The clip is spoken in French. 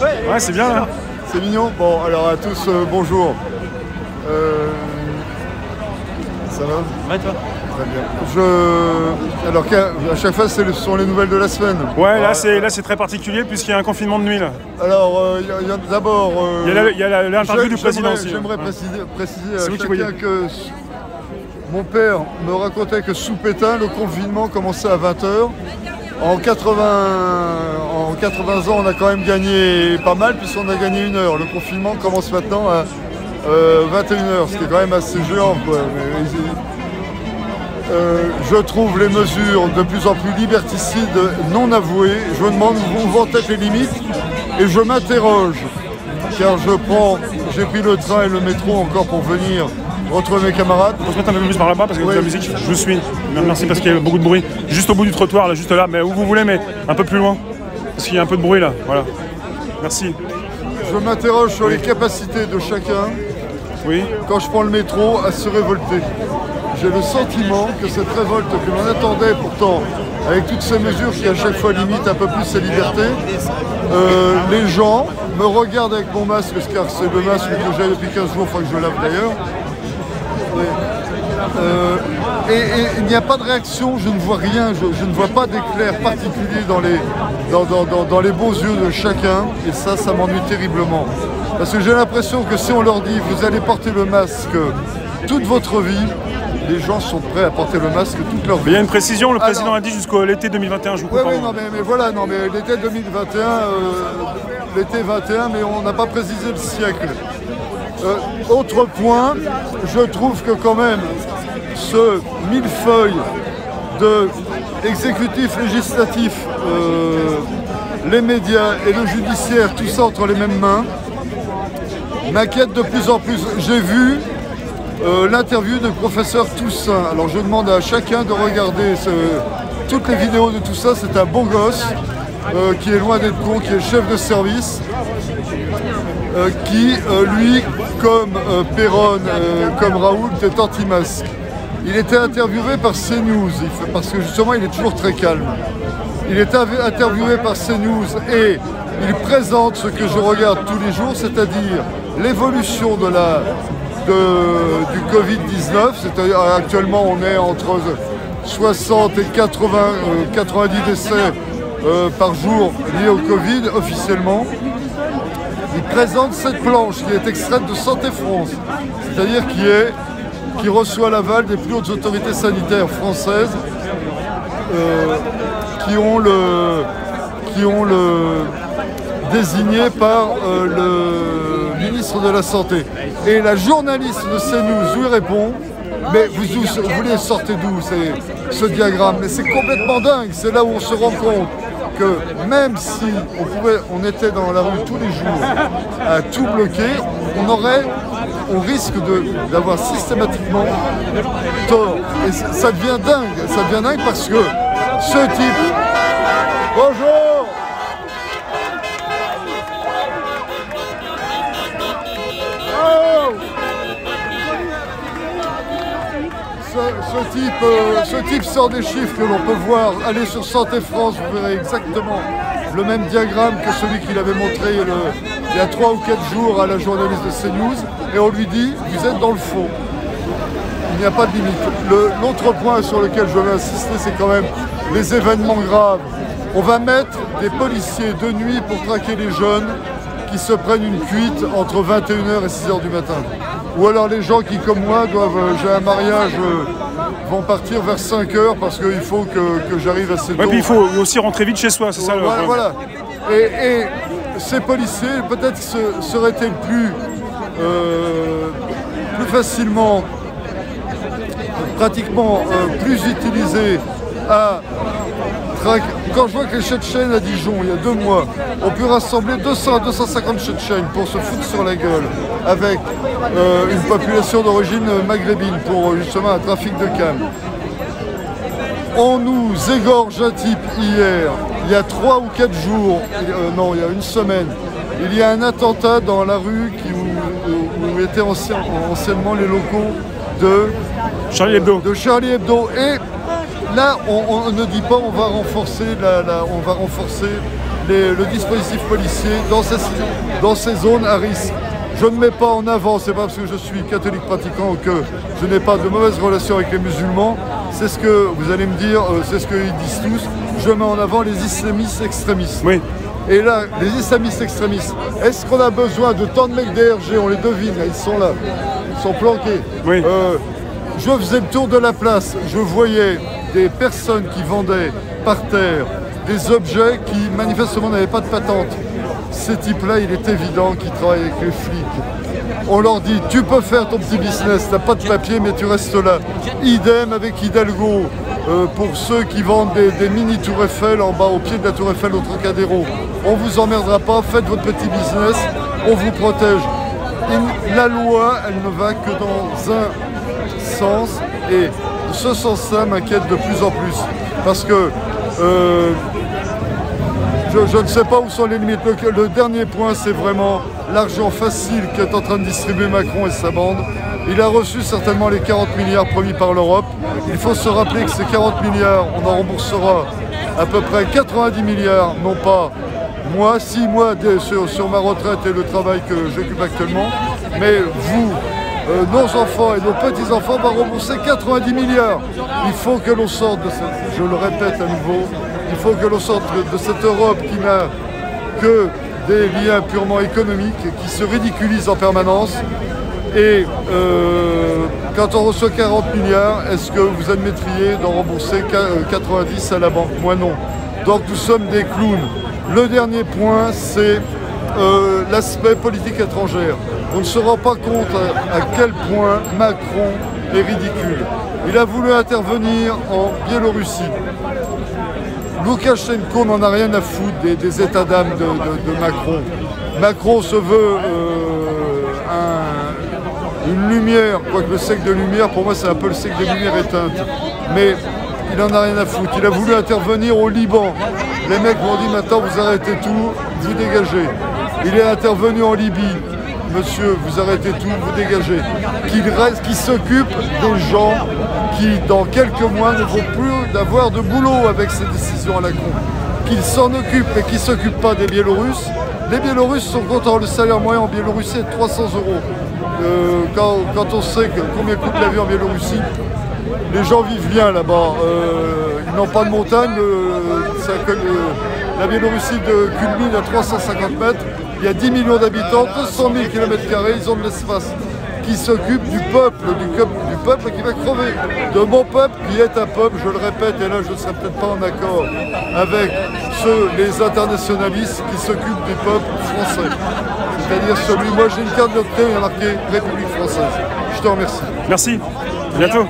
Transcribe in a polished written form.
Ouais, c'est bien là. C'est mignon. Bon, alors à tous, bonjour. Ça va? Ouais, toi. Très bien. Alors à chaque fois, ce sont les nouvelles de la semaine. Ouais, là c'est très particulier puisqu'il y a un confinement de nuit là. Alors, il y a d'abord... il y a l'interview du président aussi. J'aimerais préciser à chacun que mon père me racontait que sous Pétain, le confinement commençait à 20h. En 80 ans, on a quand même gagné pas mal puisqu'on a gagné 1 heure. Le confinement commence maintenant à 21h, ce qui est quand même assez géant, quoi. Je trouve les mesures de plus en plus liberticides non avouées. Je me demande où vont être les limites et je m'interroge car j'ai pris le train et le métro encore pour venir retrouver mes camarades. On peut se mettre un peu plus par là-bas parce qu'il y a de la musique. Je suis. Merci parce qu'il y a beaucoup de bruit. Juste au bout du trottoir, là, juste là, mais où vous voulez, mais un peu plus loin. Parce qu'il y a un peu de bruit là. Voilà. Merci. Je m'interroge sur les capacités de chacun, quand je prends le métro, à se révolter. J'ai le sentiment que cette révolte que l'on attendait pourtant, avec toutes ces mesures qui à chaque fois limitent un peu plus ses libertés, les gens me regardent avec mon masque, car c'est le masque que j'ai depuis 15 jours, enfin que je lave d'ailleurs. Et il n'y a pas de réaction, je ne vois rien, je ne vois pas d'éclair particulier dans les beaux yeux de chacun, et ça m'ennuie terriblement. Parce que j'ai l'impression que si on leur dit vous allez porter le masque toute votre vie, les gens sont prêts à porter le masque toute leur vie. Il y a une précision, le président a dit jusqu'au l'été 2021, je vous comprends. Oui, mais voilà, l'été 2021, l'été 21, mais on n'a pas précisé le siècle. Autre point, je trouve que quand même ce millefeuille de exécutif, législatif, les médias et le judiciaire, tout ça entre les mêmes mains, m'inquiète de plus en plus. J'ai vu l'interview du professeur Toussaint. Alors je demande à chacun de regarder toutes les vidéos de tout ça. C'est un bon gosse qui est loin d'être con, qui est chef de service, qui lui, comme Perron, comme Raoult, est anti-masque. Il était interviewé par CNews, parce que justement il est toujours très calme. Il est interviewé par CNews et il présente ce que je regarde tous les jours, c'est-à-dire l'évolution du Covid-19. C'est-à-dire actuellement on est entre 60 et 90 décès par jour liés au Covid officiellement. Il présente cette planche qui est extraite de Santé France, c'est-à-dire qui reçoit l'aval des plus hautes autorités sanitaires françaises qui ont le désigné par le ministre de la Santé. Et la journaliste de CNews lui répond « Mais vous les sortez d'où ce diagramme ?» Mais c'est complètement dingue, c'est là où on se rend compte que même si on était dans la rue tous les jours à tout bloquer, on risque d'avoir systématiquement tort. Et ça devient dingue parce que ce type... Bonjour! Oh! Ce type sort des chiffres que l'on peut voir. Allez sur Santé France, vous verrez exactement le même diagramme que celui qu'il avait montré il y a 3 ou 4 jours à la journaliste de CNews. Et on lui dit, vous êtes dans le faux. Il n'y a pas de limite. L'autre point sur lequel je veux insister, c'est quand même les événements graves. On va mettre des policiers de nuit pour traquer les jeunes qui se prennent une cuite entre 21h et 6h du matin. Ou alors les gens qui, comme moi, j'ai un mariage, vont partir vers 5h parce qu'il faut que j'arrive assez tôt. Ouais, puis il faut aussi rentrer vite chez soi, c'est ça le problème. Voilà. Et ces policiers, peut-être seraient-ils plus facilement, pratiquement plus utilisés à traquer. Quand je vois que les Tchétchènes à Dijon, il y a 2 mois, ont pu rassembler 200 à 250 Tchétchènes pour se foutre sur la gueule avec une population d'origine maghrébine pour justement un trafic de canne. On nous égorge un type hier, il y a 3 ou 4 jours, non, il y a une semaine, il y a un attentat dans la rue où étaient anciennement les locaux de Charlie Hebdo. Et là, on ne dit pas on va renforcer le dispositif policier dans ces zones à risque. Je ne mets pas en avant, c'est pas parce que je suis catholique pratiquant que je n'ai pas de mauvaises relations avec les musulmans. C'est ce que vous allez me dire, c'est ce qu'ils disent tous. Je mets en avant les islamistes extrémistes. Oui. Et là, les islamistes extrémistes, est-ce qu'on a besoin de tant de mecs DRG? On les devine, là, ils sont là, ils sont planqués. Oui. Je faisais le tour de la place, je voyais des personnes qui vendaient par terre des objets qui manifestement n'avaient pas de patente. Ces types-là, il est évident qu'ils travaillent avec les flics. On leur dit, tu peux faire ton petit business, t'as pas de papier, mais tu restes là. Idem avec Hidalgo, pour ceux qui vendent des mini Tour Eiffel en bas au pied de la Tour Eiffel au Trocadéro. On vous emmerdera pas, faites votre petit business, on vous protège. La loi, elle ne va que dans un sens, et ce sens-là m'inquiète de plus en plus. Parce que je ne sais pas où sont les limites. Le dernier point, c'est vraiment l'argent facile qu'est en train de distribuer Macron et sa bande. Il a reçu certainement les 40 milliards promis par l'Europe. Il faut se rappeler que ces 40 milliards, on en remboursera à peu près 90 milliards, non pas moi, 6 mois sur ma retraite et le travail que j'occupe actuellement, mais vous, nos enfants et nos petits-enfants vont rembourser 90 milliards. Il faut que l'on sorte de cette, je le répète à nouveau, il faut que l'on sorte de cette Europe qui n'a que des liens purement économiques, qui se ridiculisent en permanence. Et quand on reçoit 40 milliards, est-ce que vous admettriez d'en rembourser 90 à la banque? Moi non. Donc nous sommes des clowns. Le dernier point, c'est l'aspect politique étrangère. On ne se rend pas compte à quel point Macron est ridicule. Il a voulu intervenir en Biélorussie. Loukachenko n'en a rien à foutre des états d'âme de Macron. Macron se veut une lumière, quoique le siècle de lumière, pour moi c'est un peu le siècle des lumières éteintes. Mais il n'en a rien à foutre. Il a voulu intervenir au Liban. Les mecs m'ont dit maintenant vous arrêtez tout, vous dégagez. Il est intervenu en Libye. Monsieur, vous arrêtez tout, vous dégagez. Qu'il s'occupe des gens qui, dans quelques mois, ne vont plus avoir de boulot avec ces décisions à la con. Qu'il s'en occupe, mais qu'il ne s'occupe pas des Biélorusses. Les Biélorusses sont contents. Le salaire moyen en Biélorussie est de 300 €. Quand on sait combien coûte la vie en Biélorussie, les gens vivent bien là-bas. Ils n'ont pas de montagne. La Biélorussie culmine à 350 mètres. Il y a 10 millions d'habitants, 200 000 km², ils ont de l'espace. Qui s'occupe du peuple qui va crever. De mon peuple qui est un peuple, je le répète, et là je ne serai peut-être pas en accord avec les internationalistes qui s'occupent du peuple français. C'est-à-dire celui, moi j'ai une carte d'identité où il y a marqué République française. Je te remercie. Merci, à bientôt.